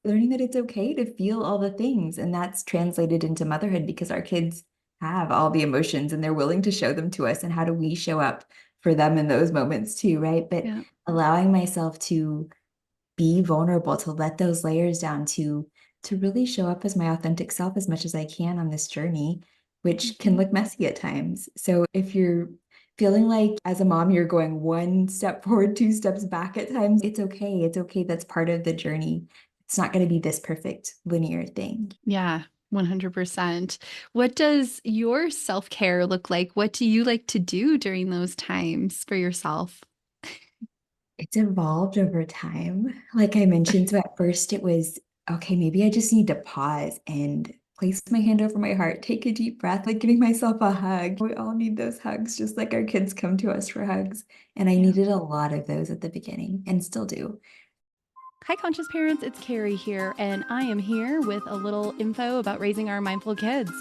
learning that it's okay to feel all the things. And that's translated into motherhood because our kids have all the emotions and they're willing to show them to us. And how do we show up for them in those moments too, right? But Yeah. allowing myself to be vulnerable, to let those layers down, to really show up as my authentic self as much as I can on this journey, which can Mhm. look messy at times. So if you're feeling like as a mom you're going one step forward, two steps back at times, it's okay. It's okay. That's part of the journey. It's not going to be this perfect linear thing. Yeah, 100%. What does your self-care look like? What do you like to do during those times for yourself? It's evolved over time. Like I mentioned, so at first it was, okay, maybe I just need to pause and place my hand over my heart, take a deep breath, like giving myself a hug. We all need those hugs, just like our kids come to us for hugs. And I Yeah. needed a lot of those at the beginning and still do. Hi, conscious parents. It's Carrie here, and I am here with a little info about raising our mindful kids.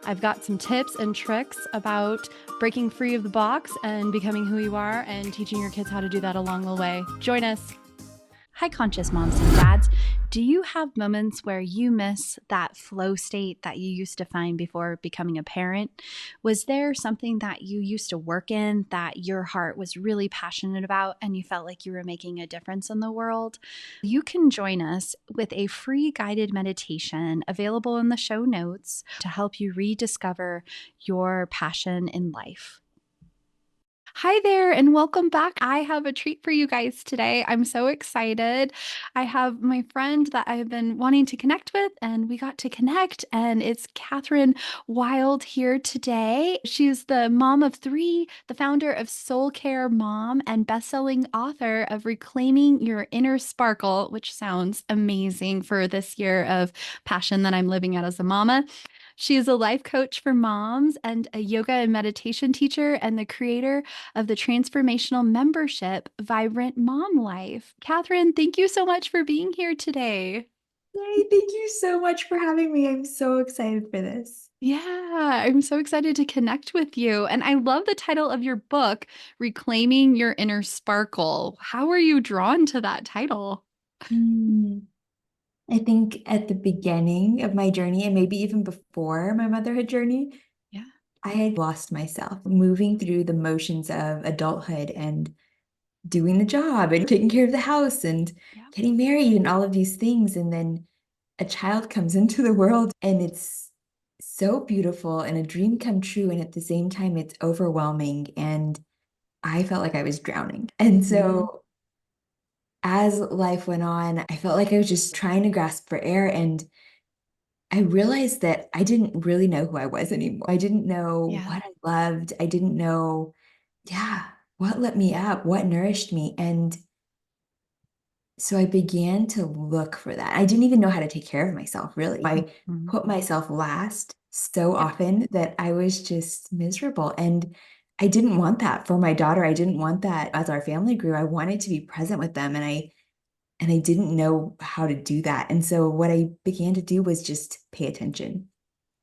I've got some tips and tricks about breaking free of the box and becoming who you are and teaching your kids how to do that along the way. Join us. Hi, conscious moms and dads. Do you have moments where you miss that flow state that you used to find before becoming a parent? Was there something that you used to work in that your heart was really passionate about and you felt like you were making a difference in the world? You can join us with a free guided meditation available in the show notes to help you rediscover your passion in life. Hi there, and welcome back. I have a treat for you guys today. I'm so excited. I have my friend that I've been wanting to connect with, and we got to connect. And it's Catherine Wilde here today. She's the mom of three, the founder of Soul Care Mom, and best-selling author of Reclaiming Your Inner Sparkle, which sounds amazing for this year of passion that I'm living at as a mama. She is a life coach for moms and a yoga and meditation teacher, and the creator of the transformational membership, Vibrant Mom Life. Catherine, thank you so much for being here today. Yay, thank you so much for having me. I'm so excited for this. Yeah, I'm so excited to connect with you. And I love the title of your book, Reclaiming Your Inner Sparkle. How were you drawn to that title? Mm. I think at the beginning of my journey, and maybe even before my motherhood journey, Yeah, I had lost myself moving through the motions of adulthood and doing the job and taking care of the house and yeah. getting married and all of these things. And then a child comes into the world and it's so beautiful and a dream come true. And at the same time, it's overwhelming. And I felt like I was drowning. And Mhm. so as life went on, I felt like I was just trying to grasp for air. And I realized that I didn't really know who I was anymore. I didn't know Yeah. what I loved. I didn't know, yeah, what lit me up, what nourished me. And so I began to look for that. I didn't even know how to take care of myself, really. I Mhm. put myself last so Yeah. often that I was just miserable. And I didn't want that for my daughter. I didn't want that as our family grew. I wanted to be present with them. And I didn't know how to do that. And so what I began to do was just pay attention.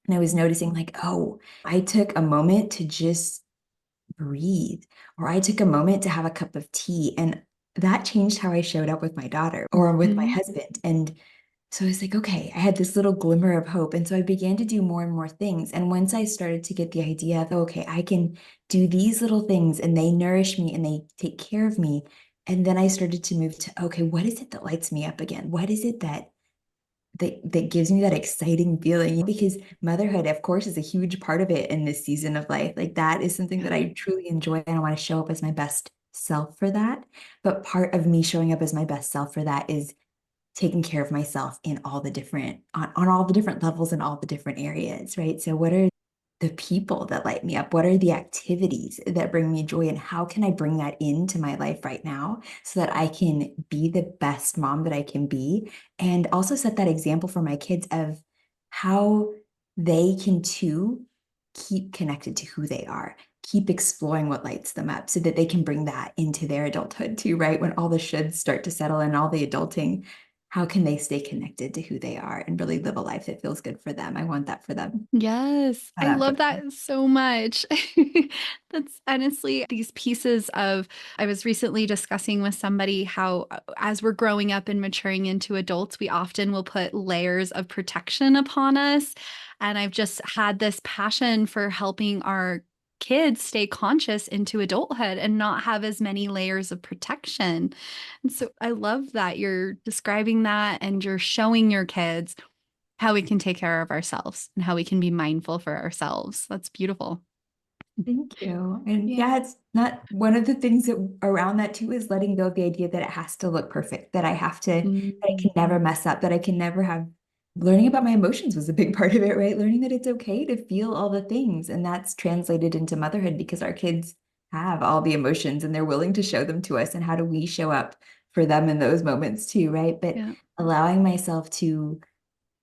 And I was noticing, like, oh, I took a moment to just breathe, or I took a moment to have a cup of tea. And that changed how I showed up with my daughter or with my Mhm. husband. And so I was like, okay, I had this little glimmer of hope. And so I began to do more and more things. And once I started to get the idea of, okay, I can do these little things and they nourish me and they take care of me. And then I started to move to, okay, what is it that lights me up again? What is it that gives me that exciting feeling? Because motherhood, of course, is a huge part of it in this season of life. Like that is something Yeah. that I truly enjoy, and I want to show up as my best self for that. But part of me showing up as my best self for that is taking care of myself in all the different on all the different levels and all the different areas, right? So what are the people that light me up? What are the activities that bring me joy? And how can I bring that into my life right now so that I can be the best mom that I can be? And also set that example for my kids of how they can too keep connected to who they are, keep exploring what lights them up so that they can bring that into their adulthood too, right? When all the shoulds start to settle and all the adulting, how can they stay connected to who they are and really live a life that feels good for them? I want that for them. Yes, I For love them. that so much. That's honestly these pieces of, I was recently discussing with somebody how, as we're growing up and maturing into adults, we often will put layers of protection upon us. And I've just had this passion for helping our kids stay conscious into adulthood and not have as many layers of protection. And so I love that you're describing that and you're showing your kids how we can take care of ourselves and how we can be mindful for ourselves. That's beautiful. Thank you. And Yeah. yeah, it's not one of the things that around that too is letting go of the idea that it has to look perfect, that I have to, that I Mm, can never mess up, that I can never have. Learning about my emotions was a big part of it, right? Learning that it's okay to feel all the things. And that's translated into motherhood because our kids have all the emotions and they're willing to show them to us. And how do we show up for them in those moments too, right? But yeah. allowing myself to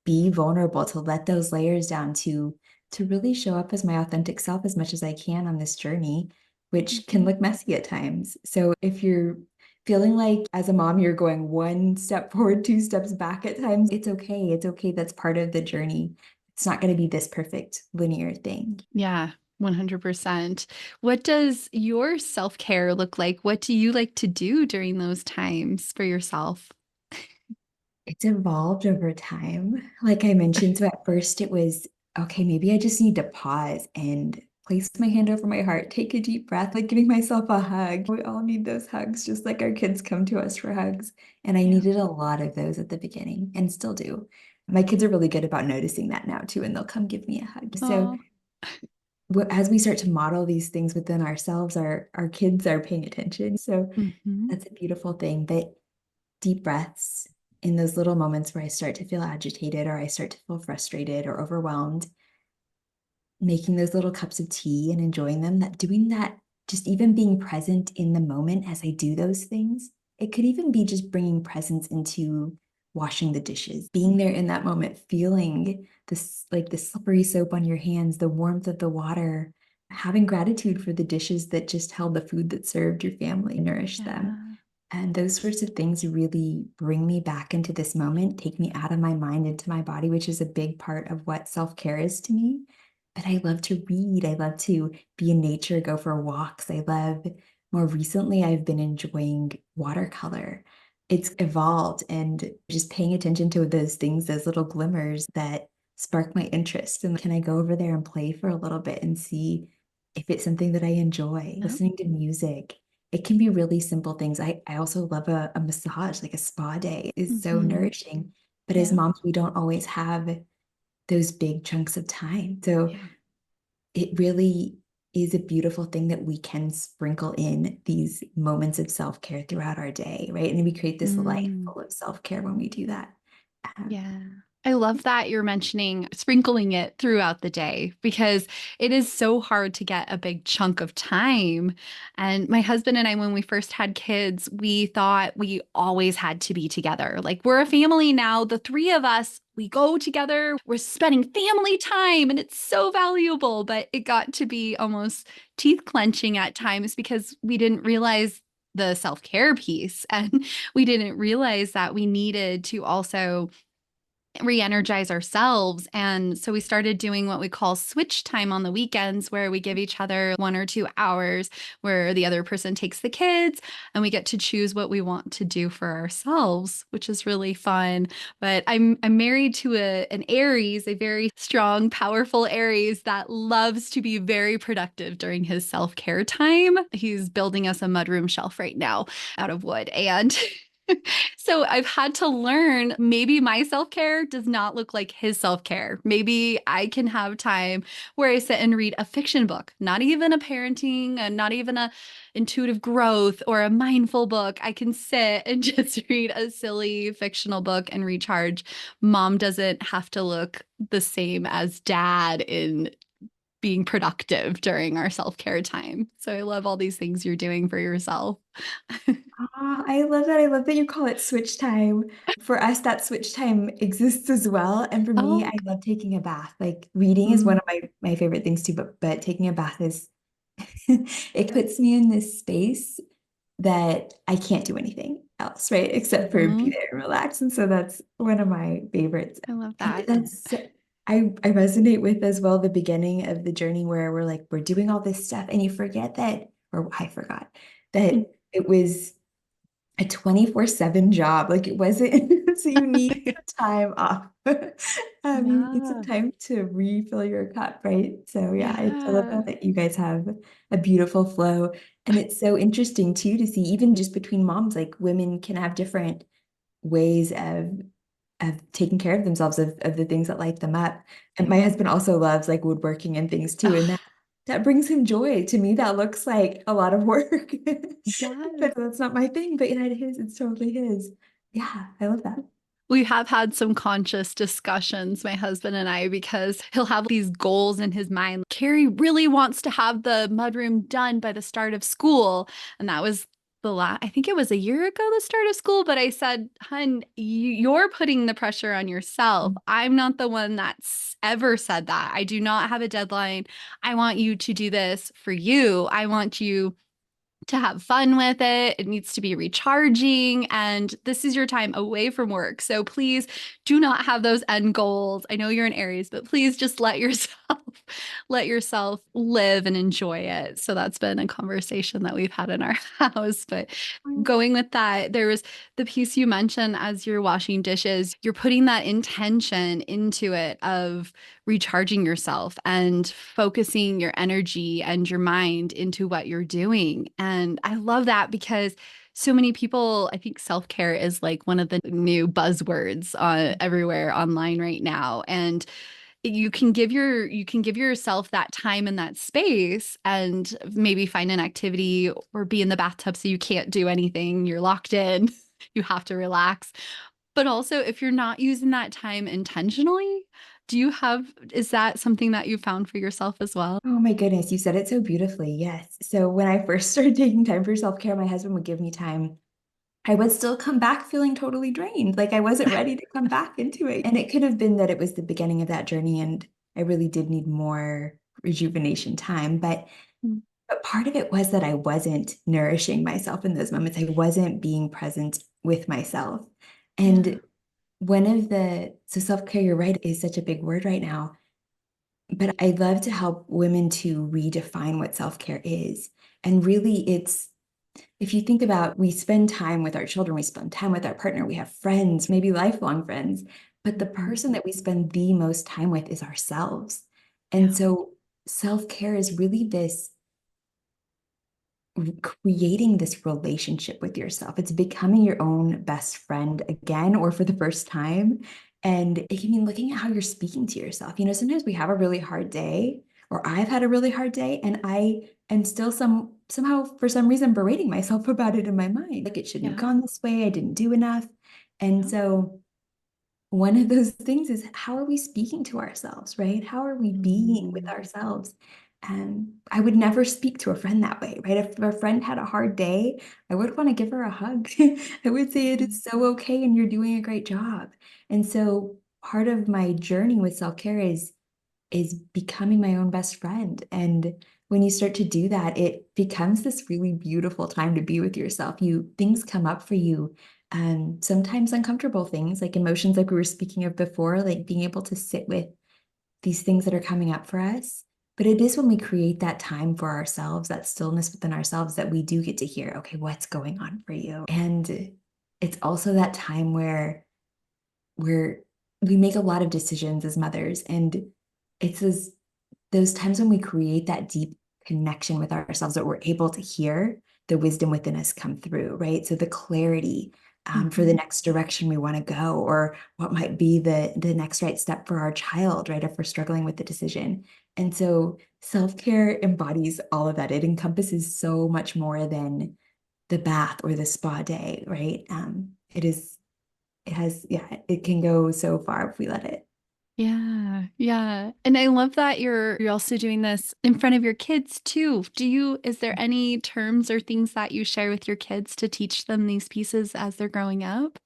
be vulnerable, to let those layers down, to really show up as my authentic self as much as I can on this journey, which can Mhm. look messy at times. So if you're feeling like as a mom you're going one step forward, two steps back at times, it's okay. It's okay. That's part of the journey. It's not going to be this perfect linear thing. Yeah. 100%. What does your self care look like? What do you like to do during those times for yourself? It's evolved over time. Like I mentioned, so at first it was, okay, maybe I just need to pause and place my hand over my heart, take a deep breath, like giving myself a hug. We all need those hugs, just like our kids come to us for hugs. And I Yeah. needed a lot of those at the beginning and still do. My kids are really good about noticing that now too, and they'll come give me a hug. So Oh. as we start to model these things within ourselves, our kids are paying attention. So Hmm. that's a beautiful thing. But deep breaths in those little moments where I start to feel agitated or I start to feel frustrated or overwhelmed, making those little cups of tea and enjoying them, that doing that, just even being present in the moment as I do those things. It could even be just bringing presence into washing the dishes, being there in that moment, feeling this like the slippery soap on your hands, the warmth of the water, having gratitude for the dishes that just held the food that served your family, nourished them. Yeah. And those sorts of things really bring me back into this moment, take me out of my mind into my body, which is a big part of what self care is to me. But I love to read. I love to be in nature, go for walks. I love, more recently, I've been enjoying watercolor. It's evolved and just paying attention to those things, those little glimmers that spark my interest. And can I go over there and play for a little bit and see if it's something that I enjoy? No. Listening to music, it can be really simple things. I also love a massage, like a spa day is so Hmm. nourishing. But as Yeah. moms, we don't always have those big chunks of time. So Yeah. it really is a beautiful thing that we can sprinkle in these moments of self-care throughout our day, right? And we create this life Mm. full of self-care when we do that. Um, Yeah. I love that you're mentioning sprinkling it throughout the day because it is so hard to get a big chunk of time. And my husband and I, when we first had kids, we thought we always had to be together. Like we're a family now, the three of us, we go together, we're spending family time, and it's so valuable. But it got to be almost teeth clenching at times because we didn't realize the self care piece. And we didn't realize that we needed to also re-energize ourselves. And so we started doing what we call switch time on the weekends, where we give each other 1 or 2 hours where the other person takes the kids and we get to choose what we want to do for ourselves, which is really fun. But I'm married to an Aries, a very strong, powerful Aries that loves to be very productive during his self-care time. He's building us a mudroom shelf right now out of wood. And so I've had to learn maybe my self care does not look like his self care. Maybe I can have time where I sit and read a fiction book, not even a parenting and not even a intuitive growth or a mindful book. I can sit and just read a silly fictional book and recharge. Mom doesn't have to look the same as dad in being productive during our self care time. So I love all these things you're doing for yourself. I love that. I love that you call it switch time. For us, that switch time exists as well. And for me, Oh, I love taking a bath. Like reading is one mm, of my favorite things too, but taking a bath is it puts me in this space that I can't do anything. else, right? Except for be Mhm. there and relax. And so that's one of my favorites. I love And that. I resonate with as well the beginning of the journey where we're like, we're doing all this stuff, and you forget that, or I forgot that it was a 24/7 job. Like it wasn't, so you need some time off. You need some Yeah. time to refill your cup, right? So yeah, I love Yeah. that you guys have a beautiful flow. And it's so interesting too to see even just between moms, like women can have different ways of taking care of themselves, of the things that light them up. And my husband also loves like woodworking and things too. And Oh, that brings him joy. To me, that looks like a lot of work. yes. But that's not my thing. But yeah, it is. It's totally his. Yeah, I love that. We have had some conscious discussions, my husband and I, because he'll have these goals in his mind. Carrie really wants to have the mudroom done by the start of school. And that was I think it was a year ago, the start of school. But I said, hun, you're putting the pressure on yourself. I'm not the one that's ever said that. I do not have a deadline. I want you to do this for you. I want you to have fun with it. It needs to be recharging. And this is your time away from work. So please do not have those end goals. I know you're in Aries, but please just let yourself let yourself live and enjoy it. So that's been a conversation that we've had in our house. But going with that, there was the piece you mentioned as you're washing dishes, you're putting that intention into it of recharging yourself and focusing your energy and your mind into what you're doing. And I love that because so many people, I think self care is like one of the new buzzwords everywhere online right now. And you can give yourself that time and that space and maybe find an activity or be in the bathtub so you can't do anything. You're locked in. You have to relax. But also, if you're not using that time intentionally, is that something that you found for yourself as well? Oh my goodness, you said it so beautifully. Yes. So when I first started taking time for self-care, my husband would give me time. I would still come back feeling totally drained. Like I wasn't ready to come back into it. And it could have been that it was the beginning of that journey and I really did need more rejuvenation time. Mm. But part of it was that I wasn't nourishing myself in those moments. I wasn't being present with myself. Yeah. And so self-care, you're right, is such a big word right now. But I love to help women to redefine what self-care is. And really, if you think about, we spend time with our children, we spend time with our partner, we have friends, maybe lifelong friends, but the Mhm. person that we spend the most time with is ourselves. And Yeah. so self-care is really this creating this relationship with yourself. It's becoming your own best friend again, or for the first time. And it can mean looking at how you're speaking to yourself. Sometimes we have a really hard day, or I've had a really hard day, and I am still somehow for some reason berating myself about it in my mind. Like it shouldn't have Yeah. gone this way. I didn't do enough. And Yeah. so one of those things is how are we speaking to ourselves, right? How are we being with Mm. ourselves? And I would never speak to a friend that way, right? If a friend had a hard day, I would want to give her a hug. I would say it Mhm. is so okay and you're doing a great job. And so part of my journey with self-care is becoming my own best friend. And when you start to do that, it becomes this really beautiful time to be with yourself. Things come up for you, sometimes uncomfortable things, like emotions, like we were speaking of before, like being able to sit with these things that are coming up for us. But it is when we create that time for ourselves, that stillness within ourselves, that we do get to hear, okay, what's going on for you? And it's also that time where we make a lot of decisions as mothers, and it's those times when we create that deep connection with ourselves that we're able to hear the wisdom within us come through, right? So the clarity for the Mhm. next direction we want to go, or what might be the next right step for our child, right? If we're struggling with the decision. And so self-care embodies all of that. It encompasses so much more than the bath or the spa day, right? Yeah, it can go so far if we let it. Yeah, yeah. And I love that you're also doing this in front of your kids too. Is there any terms or things that you share with your kids to teach them these pieces as they're growing up?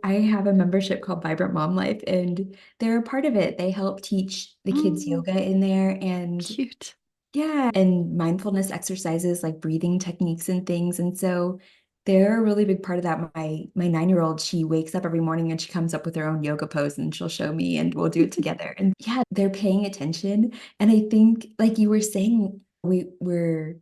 I have a membership called Vibrant Mom Life, and they're a part of it. They help teach the kids Oh, yoga in there, and cute. yeah, and mindfulness exercises like breathing techniques and things. And so They're a really big part of that. My 9-year-old, she wakes up every morning and she comes up with her own yoga pose and she'll show me and we'll do it together. And yeah, they're paying attention. And I think, like you were saying, we're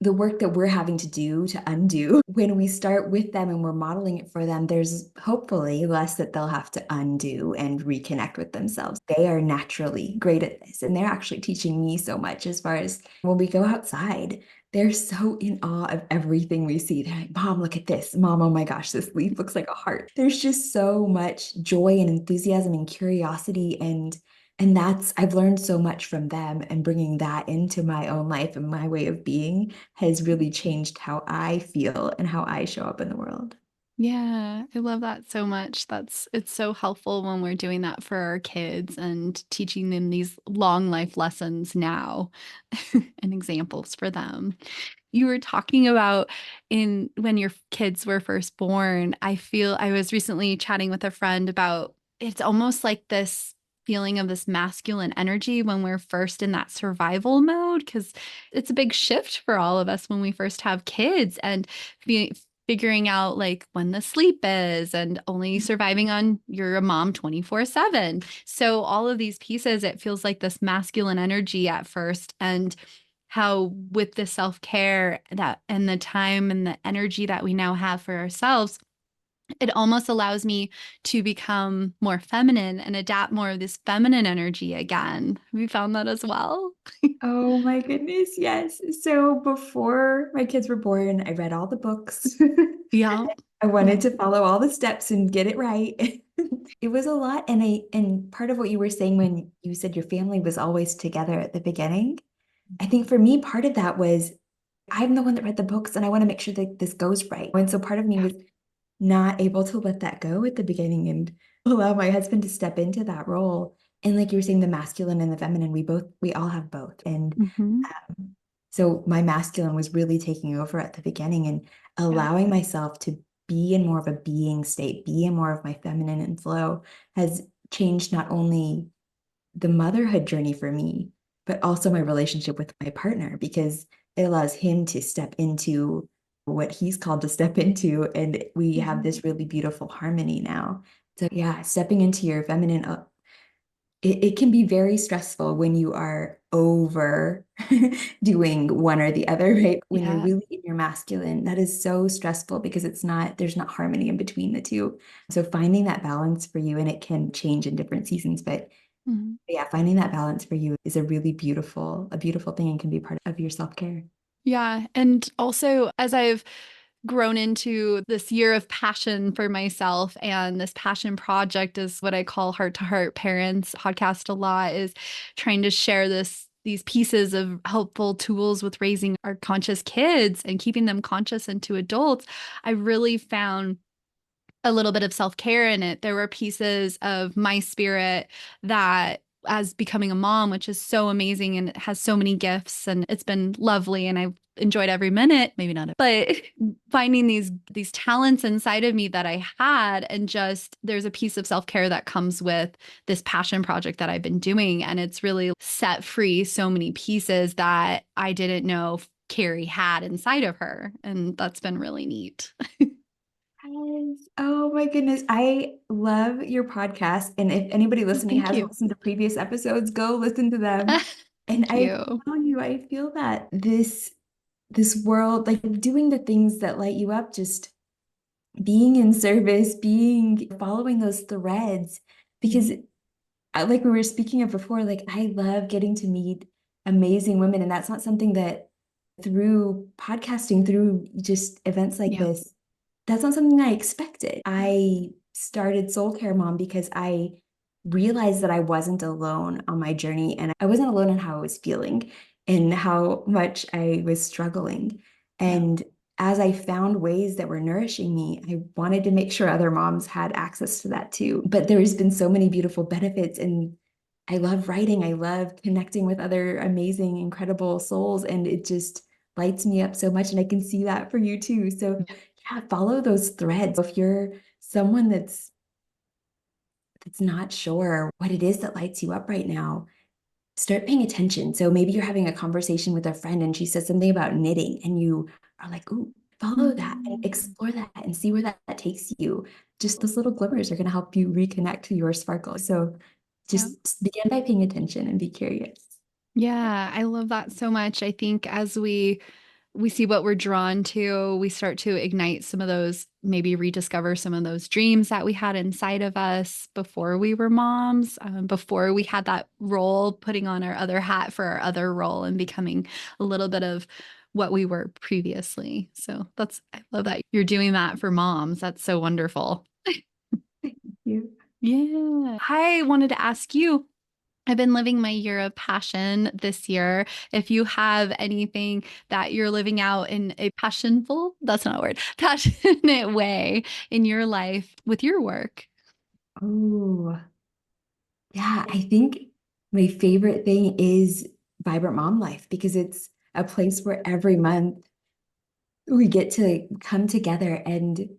the work that we're having to do to undo when we start with them and we're modeling it for them, there's hopefully less that they'll have to undo and reconnect with themselves. They are naturally great at this, and they're actually teaching me so much as far as when we go outside. They're so in awe of everything we see. They're like, Mom, look at this. Mom, oh my gosh, this leaf looks like a heart. There's just so much joy and enthusiasm and curiosity and that's, I've learned so much from them, and bringing that into my own life and my way of being has really changed how I feel and how I show up in the world. Yeah, I love that so much. It's so helpful when we're doing that for our kids and teaching them these long life lessons now and examples for them. You were talking about in when your kids were first born. I was recently chatting with a friend about it's almost like this feeling of this masculine energy when we're first in that survival mode because it's a big shift for all of us when we first have kids and figuring out like when the sleep is and only surviving on you're a mom 24/7. So all of these pieces, it feels like this masculine energy at first. And how with the self-care that and the time and the energy that we now have for ourselves, it almost allows me to become more feminine and adapt more of this feminine energy again. Have you found that as well? Oh my goodness, yes. So before my kids were born, I read all the books. Yeah. I Yeah. wanted to follow all the steps and get it right. It was a lot. And part of what you were saying when you said your family was always together at the beginning, I think for me, part of that was I'm the one that read the books and I want to make sure that this goes right. And so part of me Yeah. was not able to let that go at the beginning and allow my husband to step into that role. And like you were saying, the masculine and the feminine, we all have both. And Mhm. so my masculine was really taking over at the beginning and Yeah. allowing myself to be in more of a being state, be in more of my feminine and flow has changed not only the motherhood journey for me, but also my relationship with my partner because it allows him to step into what he's called to step into. And we have Mhm. this really beautiful harmony now. So, yeah, stepping into your feminine, it can be very stressful when you are over doing one or the other, right? When you're Yeah. really in your masculine, that is so stressful because there's not harmony in between the two. So finding that balance for you, and it can change in different seasons, but Mhm. yeah, finding that balance for you is a beautiful thing and can be part of your self-care. Yeah. And also, as I've grown into this year of passion for myself, and this passion project is what I call Heart to Heart Parents podcast a lot, is trying to share these pieces of helpful tools with raising our conscious kids and keeping them conscious into adults. I really found a little bit of self-care in it. There were pieces of my spirit that as becoming a mom, which is so amazing and it has so many gifts and it's been lovely and I've enjoyed every minute, maybe not, but finding these talents inside of me that I had and just there's a piece of self-care that comes with this passion project that I've been doing and it's really set free so many pieces that I didn't know Carrie had inside of her and that's been really neat. Yes. Oh my goodness. I love your podcast. And if anybody listening Thank hasn't you. listened to previous episodes, go listen to them. And Thank I you. tell you, I feel that this world, like doing the things that light you up, just being in service, being following those threads, because Mhm. like we were speaking of before, like I love getting to meet amazing women, and that's not something that through podcasting, through just events like Yeah. this, that's not something I expected. I started Soul Care Mom because I realized that I wasn't alone on my journey and I wasn't alone in how I was feeling and how much I was struggling. Yeah. And as I found ways that were nourishing me, I wanted to make sure other moms had access to that too. But there's been so many beautiful benefits, and I love writing. I love connecting with other amazing, incredible souls, and it just lights me up so much. And I can see that for you too. So, Yeah. yeah, follow those threads. If you're someone that's not sure what it is that lights you up right now, start paying attention. So maybe you're having a conversation with a friend and she says something about knitting, and you are like, ooh. follow that and Mm. explore that and see where that takes you. Just those little glimmers are going to help you reconnect to your sparkle. So Yeah. just begin by paying attention and be curious. Yeah, I love that so much. I think as we see what we're drawn to, we start to ignite some of those, maybe rediscover some of those dreams that we had inside of us before we were moms, before we had that role, putting on our other hat for our other role and becoming a little bit of what we were previously. So I love that you're doing that for moms. That's so wonderful. Thank you. Yeah. I wanted to ask you, I've been living my year of passion this year. If you have anything that you're living out in a passionful, that's not a word, passionate way in your life with your work. Oh, yeah. I think my favorite thing is Vibrant Mom Life because it's a place where every month we get to come together and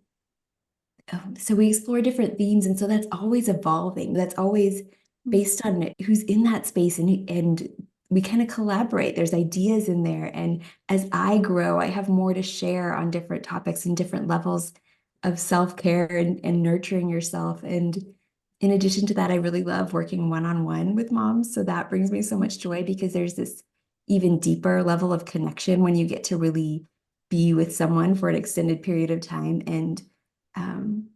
so we explore different themes, and so that's always evolving. That's always based on who's in that space, and we kind of collaborate. There's ideas in there, and as I grow, I have more to share on different topics and different levels of self-care and nurturing yourself. And in addition to that, I really love working one-on-one with moms. So that brings me so much joy because there's this even deeper level of connection when you get to really be with someone for an extended period of time and um,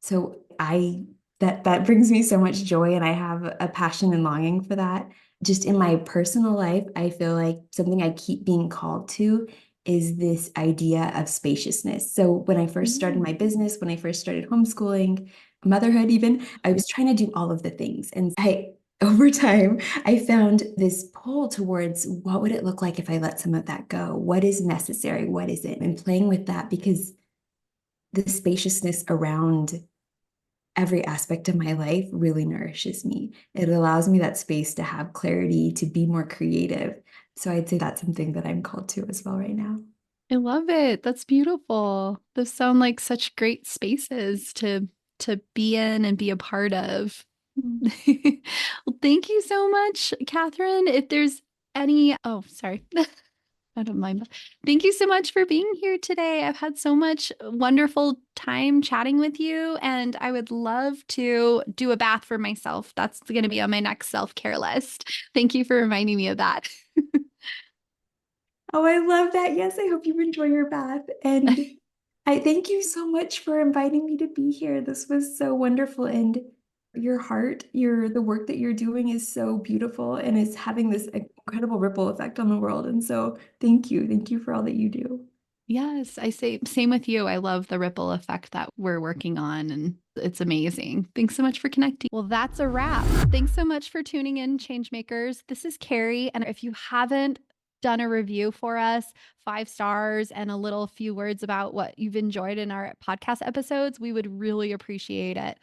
so I that brings me so much joy and I have a passion and longing for that. Just in my personal life, I feel like something I keep being called to is this idea of spaciousness. So when I first started my business, when I first started homeschooling, motherhood even, I was trying to do all of the things. And I over time, I found this pull towards what would it look like if I let some of that go? What is necessary? What isn't? And playing with that because the spaciousness around every aspect of my life really nourishes me. It allows me that space to have clarity, to be more creative. So I'd say that's something that I'm called to as well right now. I love it. That's beautiful. Those sound like such great spaces to be in and be a part of. Well, thank you so much, Catherine. If there's oh, sorry. I don't mind. Thank you so much for being here today. I've had so much wonderful time chatting with you, and I would love to do a bath for myself. That's going to be on my next self-care list. Thank you for reminding me of that. Oh, I love that. Yes, I hope you enjoy your bath. And I thank you so much for inviting me to be here. This was so wonderful. And your heart, the work that you're doing is so beautiful and it's having this incredible ripple effect on the world. And so thank you. Thank you for all that you do. Yes, I say same with you. I love the ripple effect that we're working on, and it's amazing. Thanks so much for connecting. Well, that's a wrap. Thanks so much for tuning in, Changemakers. This is Carrie, and if you haven't done a review for us, 5 stars and a little few words about what you've enjoyed in our podcast episodes, we would really appreciate it.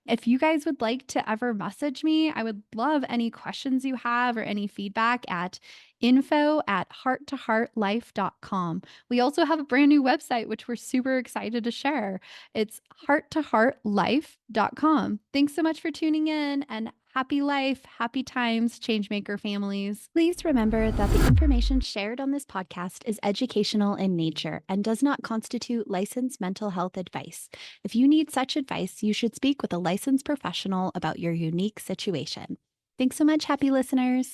If you guys would like to ever message me, I would love any questions you have or any feedback at info@hearttoheartlife.com. We also have a brand new website, which we're super excited to share. It's hearttoheartlife.com. Thanks so much for tuning in and happy life, happy times, changemaker families. Please remember that the information shared on this podcast is educational in nature and does not constitute licensed mental health advice. If you need such advice, you should speak with a licensed professional about your unique situation. Thanks so much, happy listeners.